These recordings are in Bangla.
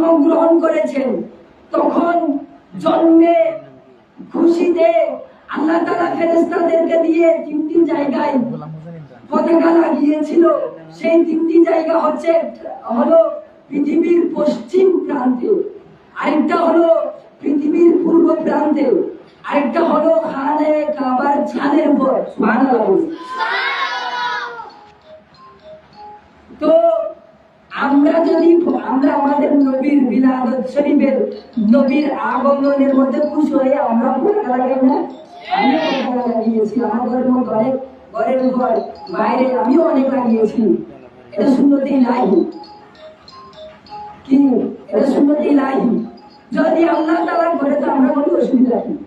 জন্মগ্রহণ করেছেন তখন জন্মে খুশিতে আল্লাহ তাআলা ফেরেশতাদেরকে দিয়ে তিনটি জায়গায় পতাকা লাগিয়েছিল। সেই তিনটি জায়গা হলো পৃথিবীর পশ্চিম প্রান্তে, আরেকটা হলো পৃথিবীর পূর্ব প্রান্তে, আরেকটা হলো খানে কাবার ছাদের উপর। সুবহানাল্লাহ। তো আমরা আমাদের নবীর বিলাদত শরীফের নবীর আগমনের মধ্যে খুশি হয়ে আমরা পতাকা লাগাই না? আমিও পতাকা লাগিয়েছি আমার ঘরের উপর, বাইরে আমিও অনেক লাগিয়েছি। এটা সুন্নতে ইলাহি। কি এটা সুন্নতে ইলাহি? যদি আল্লাহ তাআলা করে তো আমরা কোনো অসুবিধা নেই।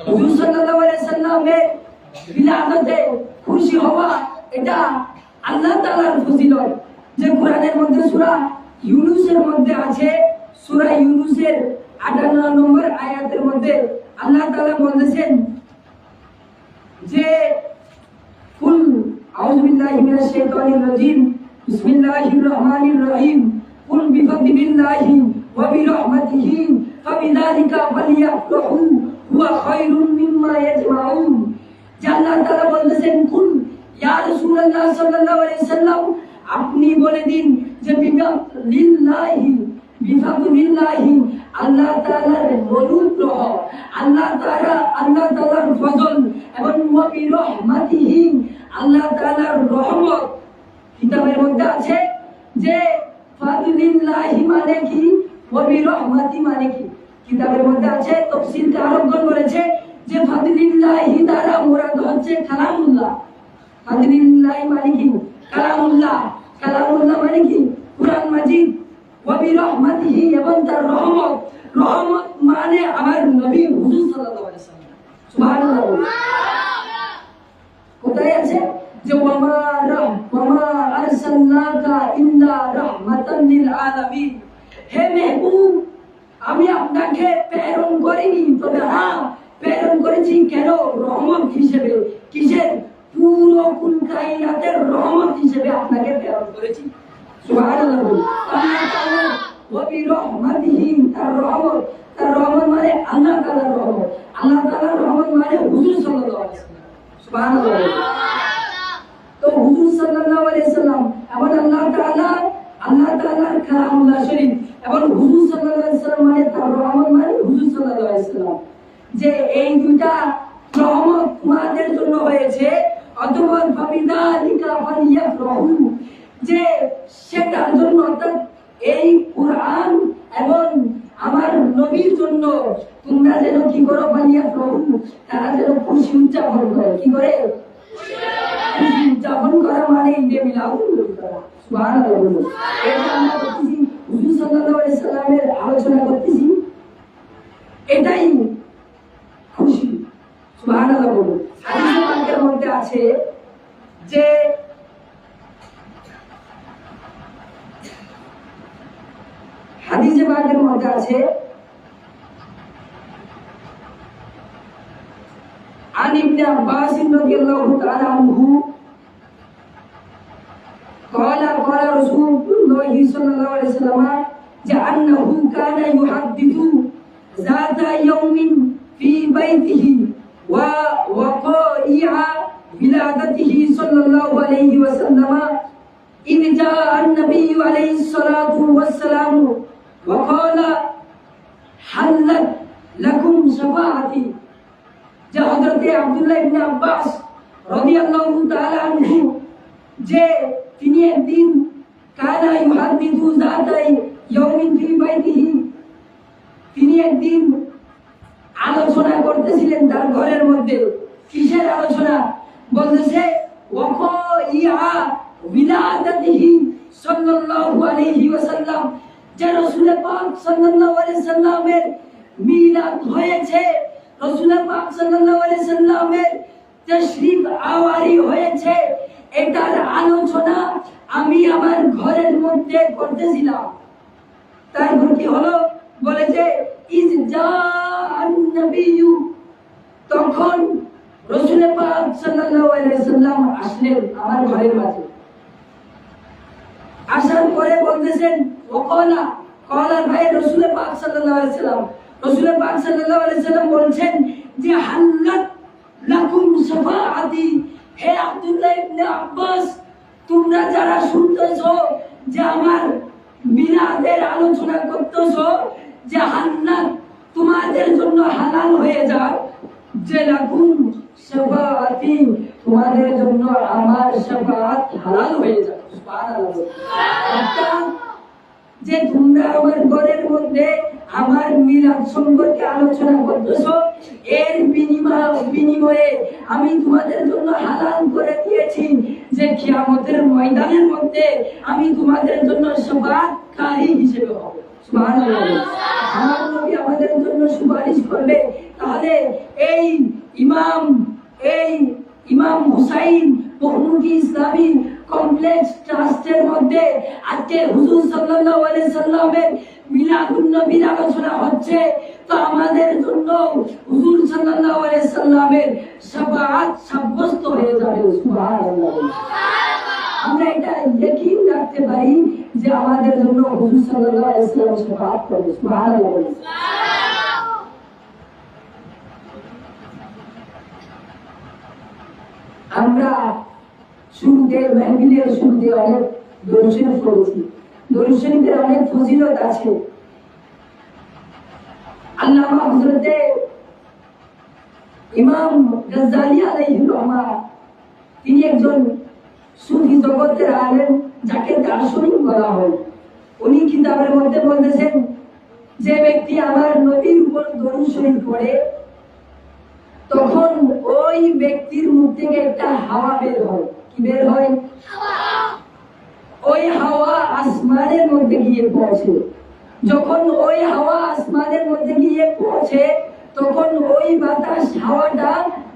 হুজুর সাল্লাল্লাহু আলাইহি সাল্লামের বিলাদতে খুশি হওয়া এটা আল্লাহ তাআলার ফজিলত। যে কোরআনের মধ্যে সূরা ইউনূসের মধ্যে আছে, সূরা ইউনূসের 58 নম্বর আয়াতের মধ্যে আল্লাহ তাআলা বলেছেন যে কুল আউযু বিল্লাহি মিনাশ শাইতানির রাজীম বিসমিল্লাহির রহমানির রহিম কুল বিফাদলিল্লাহি ওয়া বিরহমাতিহি ফাবিযালিকা ফালইফরাহু হুয়া খায়রুম মিম্মা ইয়াজমাউন। আল্লাহ তাআলা বলেছেন কুল ইয়া রাসূলুল্লাহ সাল্লাল্লাহু আলাইহি সাল্লাম আপনি বলে দিন যে বিফাদলিল্লাহি আল্লাহ তাআলার অনুগ্রহ, আল্লাহ তাআলার ফজল এবং ওয়া বিরহমাতিহি আল্লাহ তাআলার রহমত। কিতাবের মধ্যে আছে যে ফাদলিল্লাহি মানে কি, ওয়া বিরহমাতি মানে কি। কিতাবের মধ্যে আছে, তাফসীরকার আরবগণ বলেছে যে ফাদলিল্লাহি দ্বারা মুরাদ হচ্ছে কালামুল্লাহ। ফাদলিল্লাহি মানে কি? কালামুল্লাহ। কালামুল্লাহ মানে কি? কুরআন মাজিদ। ওয়া বিরহমাতিহি এবং তার রহমত। রহমত মানে আমার নবী হুজুর সাল্লাল্লাহু আলাইহি ওয়াসাল্লাম। সুবহানাল্লাহ। কোথায় আছে যে ওয়ামা আরসালনাকা ইল্লা রাহমাতাল লিল আলামিন। হে মেহবুব আমি আপনাকে প্রেরণ করিনি, তবে হ্যাঁ প্রেরণ করেছি কেন? রহমত হিসেবে। কিসের? পুরো কুল কায়নাতের রহমত হিসেবে আপনাকে প্রেরণ করেছি। সুবহানাল্লাহ। আল্লাহ তাআলা ওয়া বিরহমাতিহি তার রহমত মানে আল্লাহ তাআলার রহমত। আল্লাহ তাআলার রহমত মানে হুজুর সাল্লাল্লাহু আলাইহি ওয়াসাল্লাম। সুবহানাল্লাহ। তো হুজুর সাল্লাল্লাহু আলাইহি সাল্লাম এবং আল্লাহ তাআলার কালামুল্লাহ শরীফ এবং হুজুর সাল্লাল্লাহু আলাইহি সাল্লাম মানে তার রহমত মানে হুজুর সাল্লাল্লাহু আলাইহি সাল্লাম। যে এই দুইটা রহমত তোমাদের জন্য হয়েছে, অতঃপর ফাবিযালিকা ফালইফরাহু, যে সেটার জন্য, অর্থাৎ এই কুরআন এবং আমার নবীর জন্য তোমরা যেন কি করো? ফালইফরাহু, তারা যেন খুশি উদযাপন করে। কি করে? খুশি উদযাপন করা মানে ঈদে মিলাদ করা। সুবহানাল্লাহ। এটা আমরা করতেছি, হুজুর সাল্লাল্লাহু আলাইহি সাল্লামের আলোচনা করতেছি, এটাই খুশি। সুবহানাল্লাহ। হাদিসে পাকের মধ্যে আছে যে عن ابن عباس رضي الله تعالى عنه قال رسول الله صلى الله عليه وسلم أنه كان يحدث ذات يوم في بيته ووقائع ولادته صلى الله عليه وسلم إذ جاء النبي عليه الصلاة والسلام وقال حلت لكم شفاعتي। যে হযরতে আব্দুল্লাহ ইবনে আব্বাস রাদিয়াল্লাহু তাআলা আনহু যে তিনি একদিন কানা ইউহাদ্দিসু যাতা ইয়াউমিন ফি বাইতিহি, তিনি একদিন আলোচনা করতেছিলেন তার ঘরের মধ্যে। কিসের আলোচনা? বলতেছে ওয়াকাইয়া বিলাদাতিহি সাল্লাল্লাহু আলাইহি ওয়াসাল্লাম, যে রাসূল পাক সাল্লাল্লাহু আলাইহি সাল্লামের মিলাদ হয়েছে, রাসূল পাক সাল্লাল্লাহু আলাইহি সাল্লামের তাশরীফ আওয়ারি হয়েছে, এটার আলোচনা আমি আমার ঘরের মধ্যে করতেছিলাম। তারপর কি হলো? বলে যে ইজ জাআন নবিয়্যু, তখন রাসূল পাক সাল্লাল্লাহু আলাইহি সাল্লাম আসলেন আমার ঘরের মাঝে। আসার পরে বলতেছেন ওয়াকালা, কলার ভাই রাসূল পাক সাল্লাল্লাহু আলাইহি সাল্লাম, রাসূল পাক সাল্লাল্লাহু আলাইহি সাল্লাম বলছেন যে হাল্লাত লাকুম শাফাআতি। হে আব্দুল্লাহ ইবনে আব্বাস, তোমরা যারা শুনতেছো যে আমার মিলাদের আলোচনা করতেছো, যে হাল্লাত তোমাদের জন্য হালাল হয়ে যাক, যে লাকুম শাফাআতি তোমাদের জন্য আমার শাফাআত হালাল হয়ে যাক। সুবহানাল্লাহ। অর্থাৎ যে তোমরা আমার ঘরের মধ্যে আমার মিলাদ সম্পর্কে আলোচনা করতেছো, এর বিনিময়ে আমি তোমাদের জন্য হালাল করে দিয়েছি যে কিয়ামতের ময়দানের মধ্যে আমি তোমাদের জন্য শাফাআতকারী হিসেবে হব। সুবহানাল্লাহ। আমার নবী আমাদের জন্য সুপারিশ করবে। তাহলে এই ইমাম হুসাইন বহুমুখী ইসলামী কমপ্লেক্স ট্রাস্টের মধ্যে আজকে হুজুর সাল্লাল্লাহু আলাইহি সাল্লামের মিলাদুন নবীর আলোচনা হচ্ছে। তো আমাদের জন্য হুজুর সাল্লাল্লাহু আলাইহি সাল্লামের শাফাআত সাব্যস্ত হয়ে যাবে। সুবহানাল্লাহ। আমরা এটা ইয়াকিন রাখতে পারি যে আমাদের জন্য হুজুর সাল্লাল্লাহু আলাইহি সাল্লাম শাফাআত করবে। সুবহানাল্লাহ। আমরা শুরুতে মাহফিলের শুরুতে অনেক দরুদ শরীফ পড়েছি। দরুদ শরীফের অনেক ফজিলত আছে। আল্লামা হযরতে ইমাম গাজ্জালী আলাইহির রহমান, তিনি একজন সুফি জগতের আলেম, যাকে দার্শনিক বলা হয়। উনি কিতাবের মধ্যে বলতেছেন যে ব্যক্তি আমার নবীর উপর দরুদ শরীফ পড়ে, তখন ওই ব্যক্তির মুখ থেকে একটা হাওয়া বের হয়। কি বের হয়? ওই হাওয়া আসমানের মধ্যে গিয়ে পৌঁছে। যখন ওই হাওয়া আসমানের মধ্যে গিয়ে পৌঁছে, তখন ওই বাতাস হাওয়াটা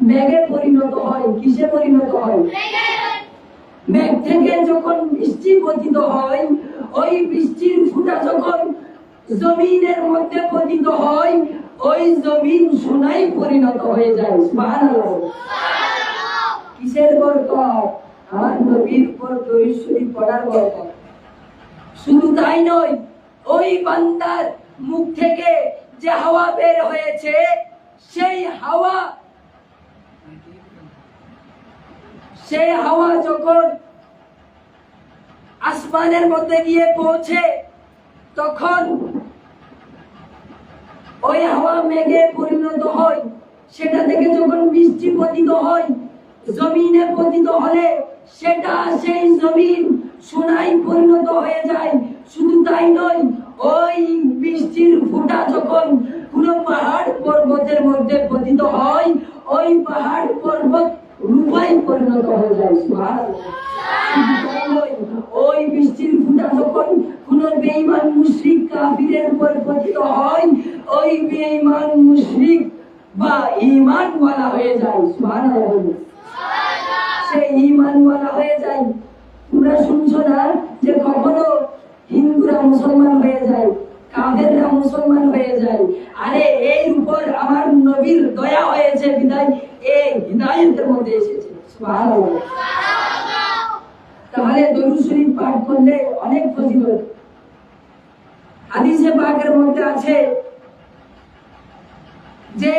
মেঘে পরিণত হয়। কিসে পরিণত হয়? মেঘ থেকে যখন বৃষ্টি পতিত হয়, ওই বৃষ্টির ফোঁটা যখন জমিনের মধ্যে পতিত হয়, ওই জমিন সোনায় পরিণত হয়ে যায়। সুবহানাল্লাহ। কিসের বরকত? আমার নবীর উপর দরুদ শরীফ পড়ার বরকত। শুধু তাই নয়, ওই বান্দার মুখ থেকে যে হাওয়া বের হয়েছে, সেই হাওয়া যখন আসমানের মধ্যে গিয়ে পৌঁছে, তখন ওই হাওয়া মেঘে পরিণত হয়। সেটা থেকে যখন বৃষ্টি পতিত হয়, জমিনে পতিত হলে সেটা সেই জমিন সোনায় পরিণত হয়ে যায়। শুধু তাই নয়, ওই বৃষ্টির ফোঁটা যখন কোনো পাহাড় পর্বতের মধ্যে পতিত হয়, ওই পাহাড় পর্বত রূপায় পরিণত হয়ে যায়। ওই বৃষ্টির ফোঁটা যখন কোনো বেঈমান মুশরিক কাফিরের উপর পতিত হয়, ওই বেঈমান মুশরিক বা ঈমানওয়ালা হয়ে যায়। সুবহানাল্লাহ। সে ঈমানওয়ালা হয়ে যায়। তোমরা শুনছো না যে কখনো হিন্দুরা মুসলমান হয়ে যায়, কাফেররা মুসলমান হয়ে যায়? আরে এর উপর আমার নবীর দয়া হয়েছে বিধায় এই হিদায়াতের মধ্যে এসেছে। সুবহানাল্লাহ। তাহলে দরুদ শরীফ পাঠ করলে অনেক ফজিলত। হাদিসে পাকের মধ্যে আছে যে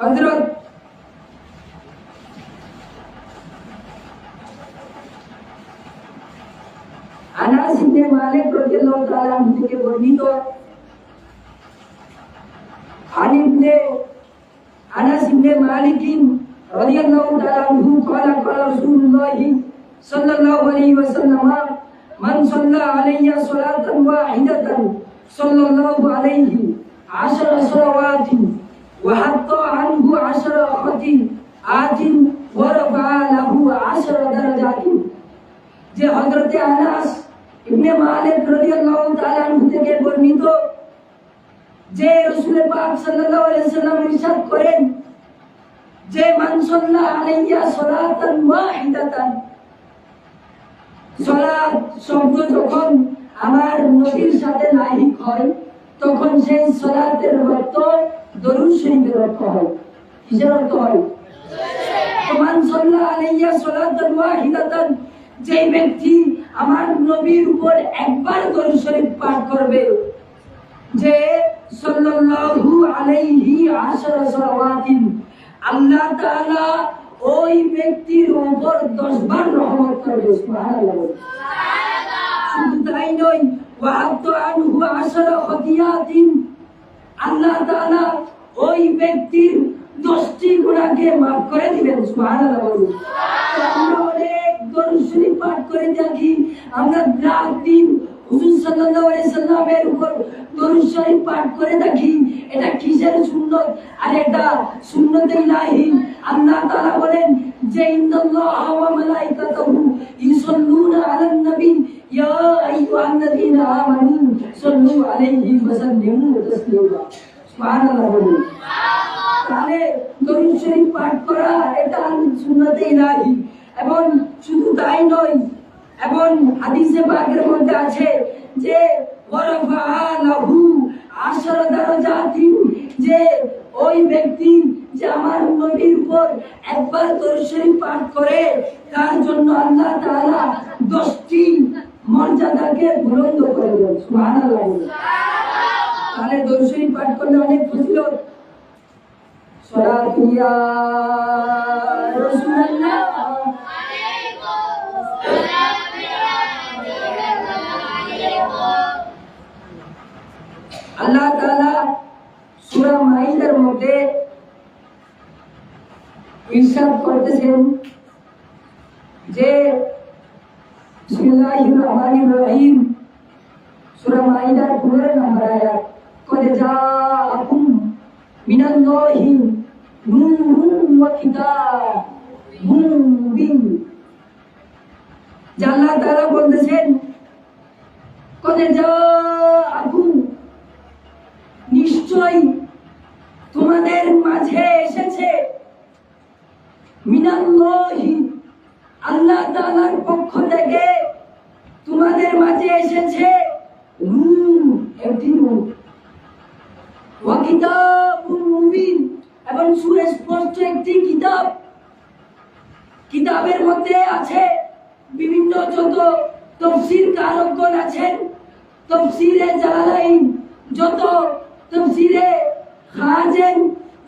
হযরত আনাস ইবনে মালিক রাদিয়াল্লাহু তাআলা আনহু থেকে বর্ণিত, আনাস ইবনে মালিক রাদিয়াল্লাহু তাআলা আনহু قال قال رسول الله صلى الله عليه وسلم من صلى علي صلاة واحدة صلى الله عليه 10 صلوات وحط عنه 10 خطيئات ورفع له 10 درجات। যে হযরতে আনাস ইবনে মালিক রাদিয়াল্লাহু তাআলা আনহু থেকে বর্ণিত যে রাসূল পাক সাল্লাল্লাহু আলাইহি ওয়াসাল্লাম ইরশাদ করেন যে মান সাল্লা আলাইয়া সালাতান ওয়াহিদাতান, সালাত শব্দ যখন আমার নবীর সাথে লাইক হয়, তখন সেই সালাতের অর্থ দরুদ শরীফের অর্থ হয়। কিসের অর্থ হয়? মান সাল্লা আলাইয়া সালাতান ওয়াহিদাতান, যে ব্যক্তি আমার নবীর উপর একবার দরুদ শরীফ পাঠ করবে, যে সাল্লাল্লাহু আলাইহি আশরা সালাওয়াতিন, আল্লাহ তাআলা ওই ব্যক্তির উপর 10 বার রহমত করবে। সুবহানাল্লাহ। শুধু তাই নয়, ওয়াহাবতু আনহু আশরা খতিয়াতিন, আল্লাহ তাআলা ওই ব্যক্তির 10টি গুনাহকে মাফ করে দিবেন। সুবহানাল্লাহ। আমরা অনেক দরুদ শরীফ পাঠ করে থাকি, আমরা রাত দিন হুজুর সাল্লাল্লাহু আলাইহি সাল্লামের উপর দরুদ শরীফ পাঠ করে থাকি। এটা কিসের সুন্নাত? আর এটা সুন্নাতে ইলাহি। আল্লাহ তাআলা বলেন যে ইন্নাল্লাহা ওয়া মালাইকাতাহু ইউসাল্লুনা আলান নবী ইয়া আইয়ুহাল্লাযীনা আমানু সাল্লু আলাইহি ওয়া সাল্লিমু তাসলিমা। সুবহানাল্লাহ। তাহলে দরুদ শরীফ পাঠ করা এটা সুন্নাতে ইলাহি। এবং শুধু তাই নয়, এবং হাদিসে পাকের মধ্যে আছে যে ওয়ারাফা লাহু আশরা দারাজাতিন, যে ওই ব্যক্তি যে আমার নবীর উপর একবার দরুদ শরীফ পাঠ করে তার জন্য আল্লাহ তাআলা 10টি মর্যাদাকে বুলন্দ করে দেন। সুবহানাল্লাহ। তাহলে দরুদ শরীফ পাঠ করলে অনেক ফজিলত। সালাতু ইয়া রাসূলুল্লাহ আল্লাহ তাআলা সূরা মাইদার মধ্যে ইরশাদ করতেছেন যে বিসমিল্লাহির রহমানির রহিম, সূরা মাইদার 15 নম্বর আয়াত, কদ জাআকুম মিনাল্লাহি নূরুন ওয়া কিতাবুম মুবিন। আল্লাহ তাআলা বলতেছেন কদ জাআকুম, নিশ্চয় তোমাদের মাঝে এসেছে, মিনাল্লাহি, আল্লাহ তাআলার পক্ষ থেকে তোমাদের মাঝে এসেছে নূর, একটি নূর, ওয়া কিতাবুম মুবিন, এবং সুস্পষ্ট একটি কিতাব। কিতাবের মধ্যে আছে বিভিন্ন যত তাফসীর কারকগণ আছেন, তাফসীরে জালালাইন, যত তাফসীরে খাজেন,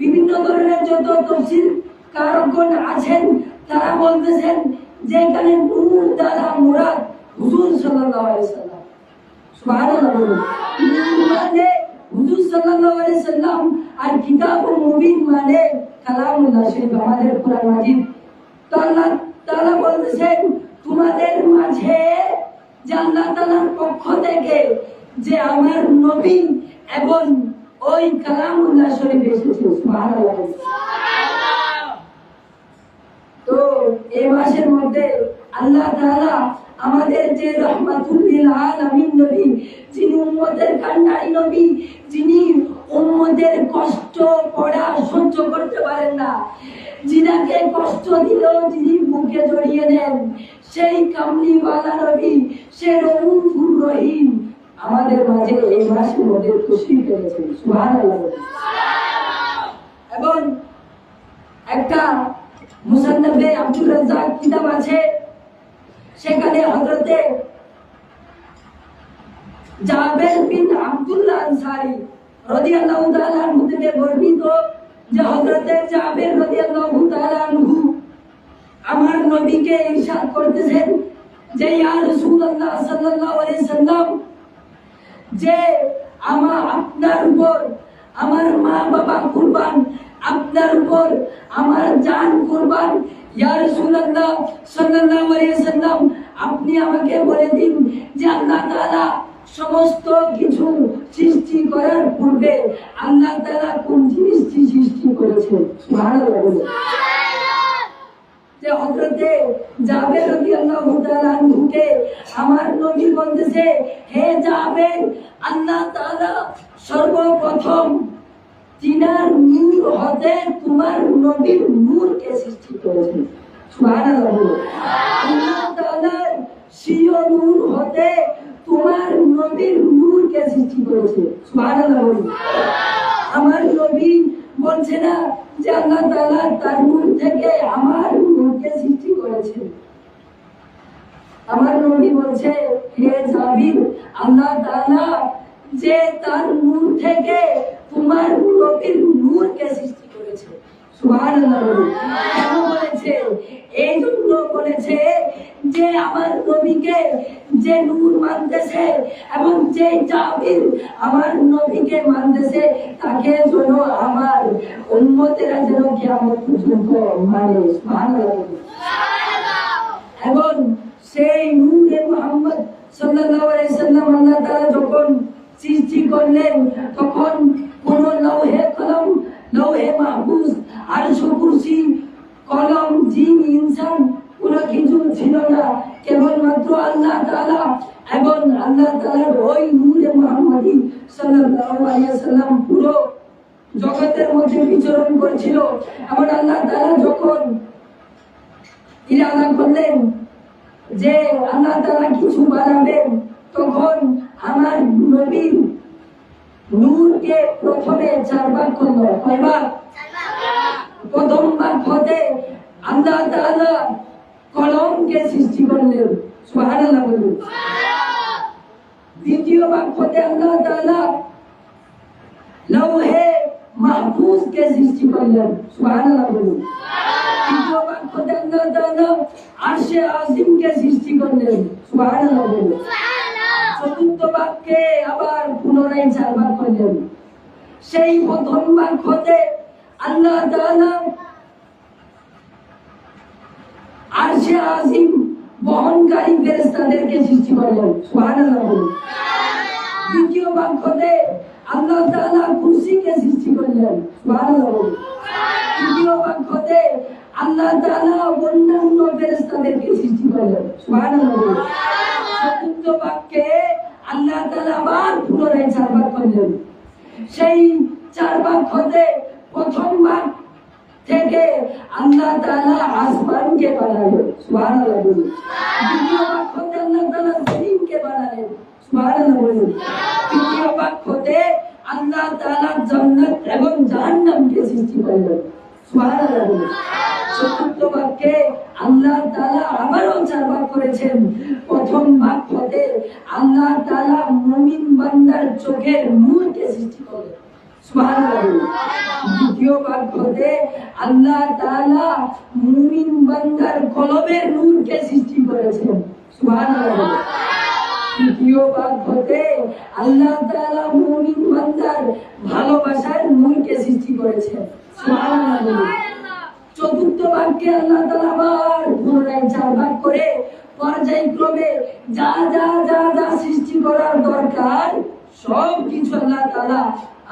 বিভিন্ন ধরনের যত তাফসীর কারকগণ আছেন, তারা বলতেছেন যে এখানে নূর দ্বারা মুরাদ হুজুর সাল্লাল্লাহু আলাইহি সাল্লাম। সুবহানাল্লাহ। নূর মানে হুজুর সাল্লাল্লাহু আলাইহি সাল্লাম, আর কিতাবুল মুবিন মানে কালামুল্লাহ শরীফ, আমাদের কোরআন মাজিদ। তো আল্লাহ তাআলা বলতেছেন তোমাদের মাঝে যে আল্লাহ তাআলার পক্ষ থেকে যে আমার নবী এবং ওই কালামুল্লাহ শরীফ এসেছে। সুবহানাল্লাহ। তো এই মাসের মধ্যে আল্লাহ তাআলা আমাদের যে রহমাতুল লিল আলামিন নবী, যিনি উম্মতের কান্ডারি নবী, যিনি উম্মতের কষ্ট পড়া সহ্য করতে পারেন না, যিনাকে কষ্ট দিলেও যিনি বুকে জড়িয়ে নেন, সেই কামলিওয়ালা নবী, সে রউফুর রহিম আমাদের মাঝে এই মাসের মধ্যে খুশি করেছেন। সুবহানাল্লাহ। এবং একটা মুসান্নাফে আব্দুর রাজ্জাক কিতাব আছে, সেখানে হযরতে জাবের বিন আব্দুল্লাহ আনসারী রাদিয়াল্লাহু তাআলা আনহু থেকে বর্ণিত যে হযরতে জাবের রাদিয়াল্লাহু তাআলা আনহু আমার নবীকে ইরশাদ করতেছেন যে ইয়া রাসূলুল্লাহ সাল্লাল্লাহু আলাইহি সাল্লাম, যে আপনার উপর আমার মা বাবা কুরবান, আপনার উপর আমার জান কুরবান। ইয়া রাসূলুল্লাহ সাল্লাল্লাহু আলাইহি সাল্লাম, আপনি আমাকে বলে দিন যে আল্লাহ তাআলা সমস্ত কিছু সৃষ্টি করার পূর্বে আল্লাহ তাআলা কোন জিনিসটি সৃষ্টি করেছেন। সুবহানাল্লাহ। যে হযরতে জাবের রাদিয়াল্লাহু তাআলা আনহুকে আমার নবী বলতেছে, হে জাবের, আল্লাহ তাআলা সর্বপ্রথম তিনার নূর হতে তোমার নবীর নূরকে সৃষ্টি করেছেন। সুবহানাল্লাহ। আল্লাহ তাআলার স্বীয় নূর হতে তোমার নবীর নূরকে সৃষ্টি করেছে। সুবহানাল্লাহ। আমার নবী বলছে না যে আল্লাহ তাআলা তার নূর থেকে আমার নূরকে সৃষ্টি করেছেন। আমার নবী বলছে, হে জাবির, আল্লাহ তাআলা যে তার নূর থেকে তোমার নবীর নূরকে সৃষ্টি করেছে। সুবহানাল্লাহ। কেন বলেছে? এই জন্য বলেছে যে আমার নবীকে যে নূর মানতেছে এবং যে জাবির আমার নবীকে মানতেছে তাকে যেন আমার উম্মতেরা যেন কিয়ামত পর্যন্ত মানে। সুবহানাল্লাহ। এবং সেই নূরে মুহাম্মদ সাল্লাল্লাহু আলাইহি সাল্লাম আল্লাহ তাআলা যখন সৃষ্টি করলেন তখন কোন লৌহে কলম, লৌহে মাহফুজ, আরশ কুরসি, কলম, জিন, ইনসান কোনো কিছু ছিল না, কেবলমাত্র আল্লাহ তাআলা এবং আল্লাহ তাআলার ওই নূরে মুহাম্মদী সাল্লাল্লাহু আলাইহি সাল্লাম পুরো জগতের মধ্যে বিচরণ করেছিল। এবং আল্লাহ তাআলা যখন ইরাদা করলেন যে আল্লাহ তাআলা কিছু বানাবেন, তখন আমার নবীর নূরকে প্রথমে 4 ভাগ করলো। কয় ভাগ? প্রথম ভাগ হতে আল্লাহ তাআলা কলমকে সৃষ্টি করলেন। সুবহানাল্লাহ বলুন। দ্বিতীয় ভাগ হতে আল্লাহ তাআলা লৌহে মাহফুজকে সৃষ্টি করলেন। সুবহানাল্লাহ বলুন। তৃতীয় ভাগ হতে আল্লাহ তাআলা আরশে আজিমকে সৃষ্টি করলেন। সুবহানাল্লাহ বলুন। চতুর্থ ভাগকে আবার পুনরায় 4 ভাগ করলেন। সেই প্রথম ভাগ হতে আল্লাহ তাআলা আরশে আজিম বহনকারী ফেরেশতাদেরকে সৃষ্টি করলেন। সুবহানাল্লাহ বলুন। দ্বিতীয় ভাগ হতে আল্লাহ তাআলা কুরসিকে সৃষ্টি করলেন। সুবহানাল্লাহ বলুন। তৃতীয় ভাগ হতে আল্লাহ তাআলা অন্যান্য ফেরেশতাদেরকে সৃষ্টি করলেন। সুবহানাল্লাহ বলুন। চতুর্থ ভাগকে আল্লাহ তাআলা আবার পুনরায় 4 ভাগ করলেন। সেই 4 ভাগ হতে প্রথম ভাগ থেকে আল্লাহ তাআলা আসমানকে বানালেন। সুবহানাল্লাহ বলুন। দ্বিতীয় ভাগ হতে আল্লাহ তাআলা জমিনকে বানালেন। সুবহানাল্লাহ বলুন। তৃতীয় ভাগ হতে আল্লাহ তাআলা জান্নাত এবং জাহান্নামকে সৃষ্টি করলেন। সুবহানাল্লাহ বলুন। চতুর্থ ভাগকে আল্লাহ তাআলা আবারও 4 ভাগ করেছেন। প্রথম ভাগ হতে আল্লাহ তাআলা মুমিন বান্দার চোখের নূরকে সৃষ্টি করলেন। সুবহানাল্লাহ। দ্বিতীয় ভাগ হতে আল্লাহ তাআলা মুমিন বান্দার কলবের নূরকে সৃষ্টি করেছেন। সুবহানাল্লাহ। তৃতীয় ভাগ হতে আল্লাহ তাআলা মুমিন বান্দার ভালোবাসার নূরকে সৃষ্টি করেছেন। সুবহানাল্লাহ। চতুর্থ ভাগকে আল্লাহ তাআলা আবার পুনরায় 4 ভাগ করে পর্যায়ক্রমে যা যা যা যা সৃষ্টি করার দরকার সব কিছু আল্লাহ তাআলা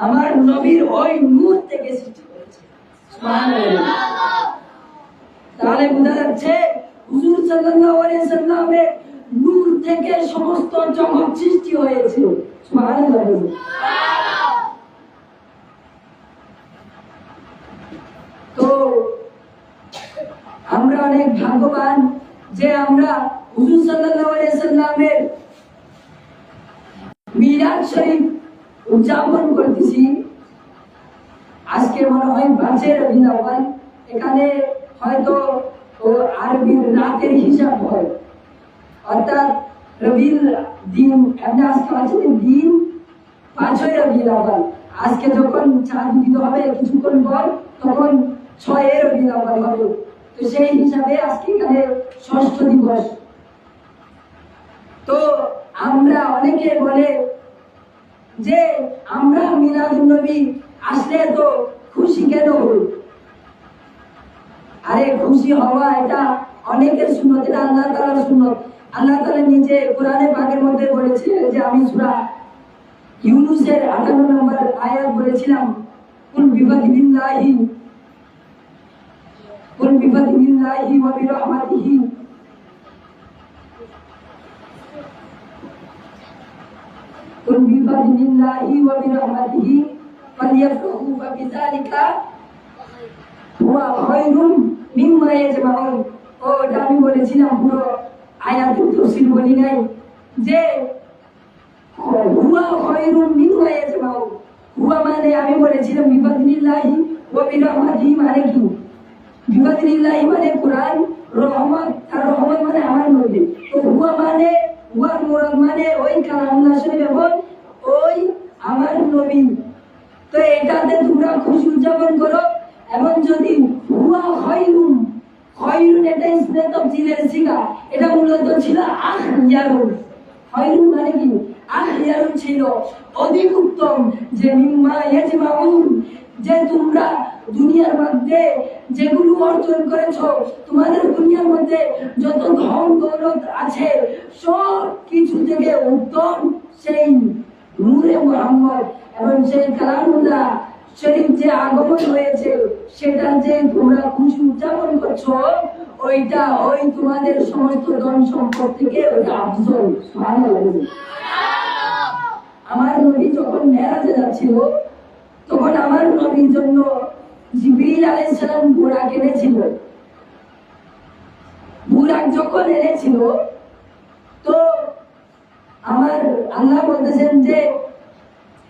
আমার নবীর ওই নূর থেকে সৃষ্টি করেছে। সুবহানাল্লাহ। তাহলে বোঝা যাচ্ছে হুজুর সাল্লাল্লাহু আলাইহি সাল্লামের নূর থেকে সমস্ত জগৎ সৃষ্টি হয়েছে। সুবহানাল্লাহ। তো আমরা অনেক ভাগ্যবান যে আমরা হুজুর সাল্লাল্লাহু আলাইহি সাল্লামের মিলাদ শরীফ উদযাপন করতেছি। আজকে মনে হয় 5 রবিউল আউয়াল। এখানে হয়তো আরবির রাতের হিসাব হয়, অর্থাৎ রবিউল দিন এমনি আজকে আছে দিন 5 রবিউল আউয়াল। আজকে যখন চাঁদ উদিত হবে কিছুক্ষণ পর তখন 6 রবিউল আউয়াল হবে। তো সেই হিসাবে আজকে এখানে 6ষ্ঠ দিবস। তো আমরা অনেকে বলে যে আমরা মিলাদুন নবী আসলে তো খুশি কেন হই? আরে খুশি হওয়া এটা অনেকের সুন্নত, এটা আল্লাহ তাআলার সুন্নত। আল্লাহ তাআলা নিজে কোরআনে পাকের মধ্যে বলেছে যে আমি সূরা ইউনূসের 58 নম্বর আয়াত বলেছিলাম, কুল বিফাদলিল্লাহি ওয়া বিরহমাতিহি কুল বিফাদলিল্লাহি ওয়া বিরহমাতিহি ফালইফরাহু ফাবিযালিকা হুয়া খায়রুম মিম্মা ইয়াজমাউন। ও এটা আমি বলেছিলাম, পুরো আয়াতুল তাফসীর বলি নাই, যে হুয়া খায়রুম মিম্মা ইয়াজমাউন। হুয়া মানে আমি বলেছিলাম বিফাদলিল্লাহি ওয়া বিরহমাতিহি মানে কি? বিফাদলিল্লাহি মানে কুরআন, রহমত, আর রহমত মানে আমার নবী। তো হুয়া মানে হুয়ার মুরাদ মানে ওই কালামুল্লাহ শরীফ এবং ওই আমার নবী। তো এটাতে তোমরা খুশি উদযাপন করো। এবং যদি হুয়া খয়রুন, খয়রুন এটা ইসলাম তাফসীরের সিগা, এটা মূলত ছিল আখইয়ারুন। খয়রুন মানে কি? আখইয়ারুন ছিল অধিক উত্তম, যে মিম্মা ইয়াজমাউন, যে তোমরা দুনিয়ার মধ্যে যেগুলো অর্জন করেছো, তোমাদের দুনিয়ার মধ্যে যত ধন দৌলত আছে সব কিছু থেকে উত্তম সেই নূরে মুহাম্মদ এবং সেই কালামুল্লাহ শরীফ যে আগমন হয়েছে, সেটা যে তোমরা খুশি উদযাপন করছো, ওইটা ওই তোমাদের সমস্ত ধন সম্পদ থেকে ওইটা আফজল। সুবহানাল্লাহ। আমার নবী যখন মেরাজে যাচ্ছিল, তখন আমার নবীর জন্য জিবরিল আলাইহিস সালাম বুরাক এনেছিল। বুরাক যখন এনেছিল, তো আমার আল্লাহ বলতেছেন যে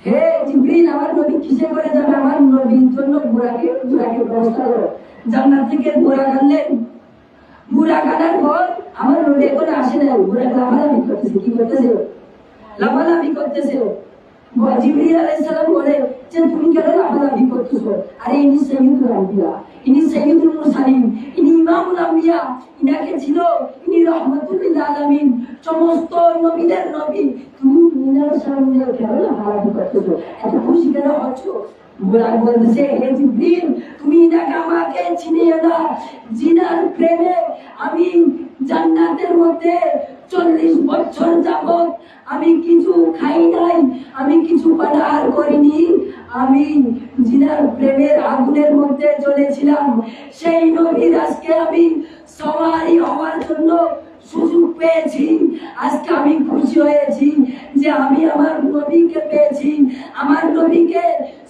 হে জিবরিল, আমার নবী কিসে করে যাবে? আমার নবীর জন্য বুরাকের ব্যবস্থা করো। জান্নাত থেকে বুরাক আনলেন। বুরাক আনার পর আমার নবী এখন আসে না, বুরাক লাফালাফি করতেছে। কি করতেছে? লাফালাফি করতেছে। জিবরিল আলাইহিস সালাম বলে যে তুমি কেন লাফালাফি করতেছো? আরে ইনি সাইয়্যিদুল আম্বিয়া, ইনি সাইয়্যিদুল মুরসালিন, ইনি ইমামুল আম্বিয়া, ইনাকে ছিল ইনি রাহমাতুল লিল আলামিন, সমস্ত নবীদের নবী। তুমি ইনার সামনে কেন লাফালাফি করতেছো? এত খুশি কেন হচ্ছ? বুরাক বলতেছে হে জিবরিল, তুমি ইনাকে আমাকে চিনিয়ে না, জিনার প্রেমে আমি জান্নাতের মধ্যে 40 বছর যাবত আমি কিছু খাই নাই, আমি কিছু পানাহার করিনি, আমি জিনার প্রেমের আগুনের মধ্যে জ্বলেছিলাম। সেই নবীর আজকে আমি সওয়ারি হওয়ার জন্য সুযোগ পেয়েছি। আজকে আমি খুশি হয়েছি যে আমি আমার নবীকে পেয়েছি, আমার নবীকে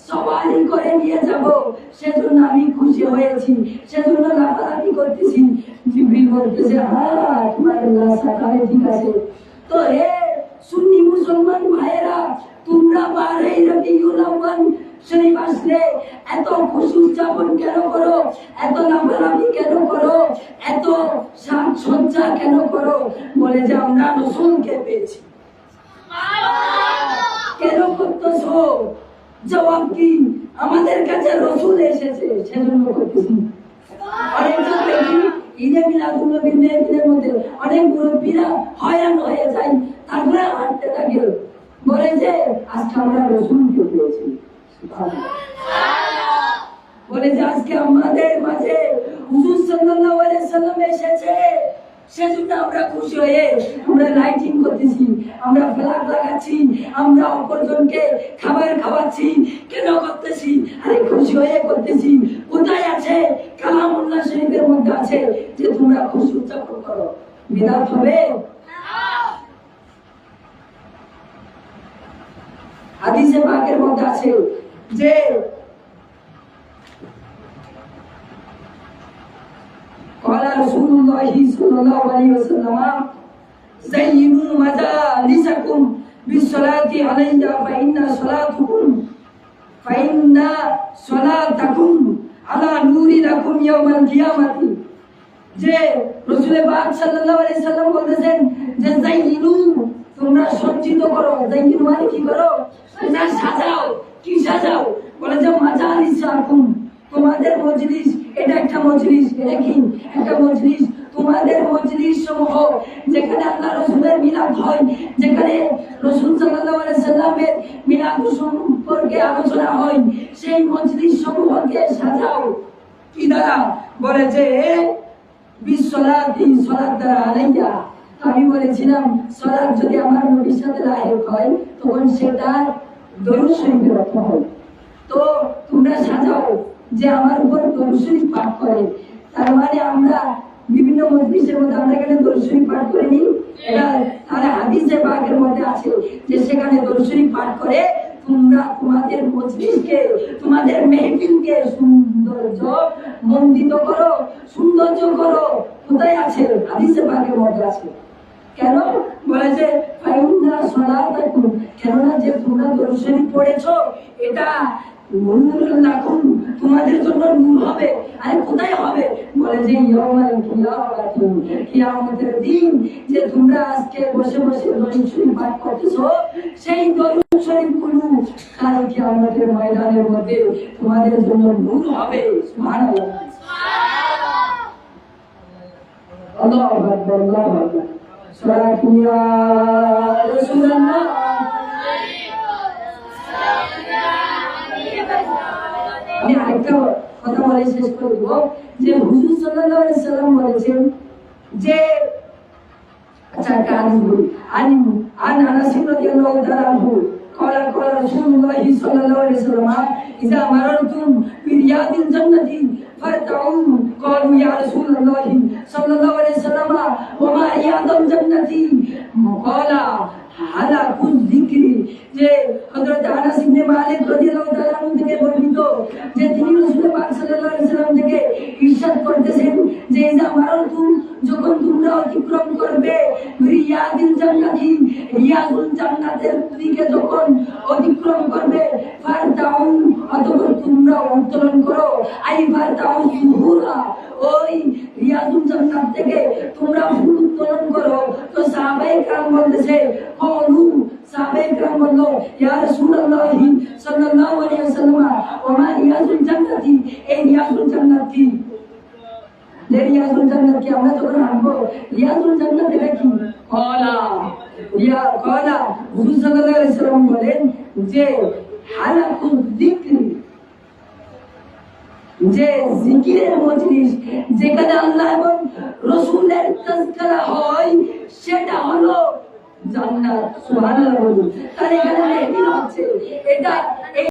সওয়ারি করে নিয়ে যাব, সেজন্য আমি খুশি হয়েছি, সেজন্য লাফালাফি করতেছি। জিবরিল বলতেছে হ্যাঁ তোমার সাকারে ঠিক আছে। তো হে সুন্নি মুসলমান ভাইয়েরা, তোমরা 12 রবিউল আউয়াল শরীফ আসলে এত খুশি উদযাপন কেন করো? এত লাফালাফি কেন করো? এত সাজসজ্জা কেন করো? বলে যে আমরা রাসূলকে পেয়েছি। কেন করতেছো? জবাব কি? আমাদের কাছে রাসূল এসেছে, সেজন্য করতেছি। অনেকজন দেখি ঈদে মিলাদুন নবীর মেহফিলের মধ্যে অনেক মুরব্বীরা হয়রান হয়ে যায়, তারপরে হাঁটতে থাকে, বলে যে আজকে আমরা রাসূলকে পেয়েছি। বলে যে আজকে আমাদের মাঝে হুজুর সাল্লাল্লাহু আলাইহি সাল্লাম এসেছে, সেজন্য আমরা খুশি হয়ে আমরা লাইটিং করতেছি, আমরা ফ্ল্যাগ লাগাচ্ছি, আমরা অপরজনকে খাবার খাওয়াচ্ছি। কেন করতেছি? আরে খুশি হয়ে করতেছি। কোথায় আছে? কালামুল্লাহ শরীফের মধ্যে আছে যে তোমরা খুশি উদযাপন করো। বিদাত হবে? হাদিসে পাকের মধ্যে আছে যে قال رسول الله صلى الله عليه وسلم زينوا مجالسكم بالصلاة علي فإن صلاتكم على نور لكم يوم القيامة। যে রাসূল পাক সাল্লাল্লাহু আলাইহি সাল্লাম বলেছেন যে যাইনু, তোমরা সজ্জিত করো। যাইনু মানে কি করো? তোমরা সাজাও। কি সাজাও? বলে যে মাজালিসাকুম, তোমাদের মজলিস। এটা একটা মজলিস, এটা কি? একটা মজলিস। তোমাদের মজলিস সমূহ যেখানে আল্লাহ রাসূলের মিলাদ হয়, যেখানে রাসূল সাল্লাল্লাহু আলাইহি সাল্লামের মিলাদ সম্পর্কে আলোচনা হয়, সেই মজলিস সমূহকে সাজাও। কি দ্বারা? বলে যে বিসসালাতি, সালাত দ্বারা আলাইয়া। আমি বলেছিলাম সালাত যদি আমার নবীর সাথে লায়েক হয়, তখন সেটা দরুদ শরীফের অর্থ হয়। তো তোমরা সাজাও যে আমার উপর দরুদ শরীফ পাঠ করে। তার মানে আমরা বিভিন্ন মজলিসের মধ্যে আমরা এখানে দরুদ শরীফ পাঠ করে নিই। এটা তাহলে হাদিসে পাকের মধ্যে আছে যে সেখানে দরুদ শরীফ পাঠ করে তোমরা তোমাদের মজলিসকে, তোমাদের মেহফিলকে সৌন্দর্য মণ্ডিত করো, সৌন্দর্য করো। কোথায় আছে? হাদিসে পাকের মধ্যে আছে। কেন? বলে যে ফাইন্না সালাতাকুম, কেননা যে তোমরা দরুদ শরীফ পড়েছো, এটা নূর লাকুম, তোমাদের জন্য নূর হবে। আরে কোথায় হবে? বলে যে ইয়াউমাল কিয়ামাতি, কিয়ামতের দিন, যে তোমরা আজকে বসে বসে দরুদ শরীফ পাঠ করতেছো, সেই দরুদ শরীফ গুলো কাল কিয়ামতের ময়দানের মধ্যে তোমাদের জন্য নূর হবে। সুবহানাল্লাহ, আল্লাহু আকবার, আল্লাহু আকবার। সালাতু ইয়া রাসূলুল্লাহ। আমি আরেকটা কথা বলে শেষ করব, যে হুজুর সাল্লাল্লাহু আলাইহি সাল্লাম বলেছেন যে, আচ্ছা কাজ বলি, আন আনাস রাদিয়াল্লাহু তাআলা আনহু قال قال رسول الله صلى الله عليه وسلم إذا مررتم برياض الجنة فارتعوا. قالوا يا رسول الله صلى الله عليه وسلم وما رياض الجنة؟ قال হালাকুল যিকরি। যে হযরত আনাস ইবনে মালিক রাদিয়াল্লাহু তাআলা আনহু থেকে বর্ণিত, যে তিনি রাসূল পাক সাল্লাল্লাহু আলাইহি সাল্লাম থেকে ইরশাদ করতেছেন যে ইজা মারাতুম, যখন তোমরা অতিক্রম করবে রিয়াদিল জান্নাতি, রিয়াদুল জান্নাতের দিকে যখন অতিক্রম করবে, ফারতাউ, অথবা তোমরা উত্তোলন করো, আই ফারতাউ সুহুরা, ওই রিয়াদুল জান্নাত থেকে তোমরা ফুল উত্তোলন করো। তো সাহাবায়ে কেরাম বলতেছে, কওলু, সাহাবায়ে কেরাম বলল, ইয়া রাসূলুল্লাহ সাল্লাল্লাহু আলাইহি ওয়াসাল্লাম ওয়া মা রিয়াদুল জান্নাতি, এই রিয়াদুল জান্নাত কি? রিয়াদুল জান্নাত কি? আমরা যখন আনবো রিয়াদুল জান্নাত এটা কি? কলা হুজুর সাল্লাল্লাহু আলাইহি ওয়াসাল্লাম বলেন যে হালাকুল যিকরি, যে জিকিরের মজলিস, যেখানে আল্লাহ এবং রাসূলের তাযকিরা হয়, সেটা হলো জান্নাত। সুবহানাল্লাহ। তাহলে এখানে মেহফিল হচ্ছে, এটা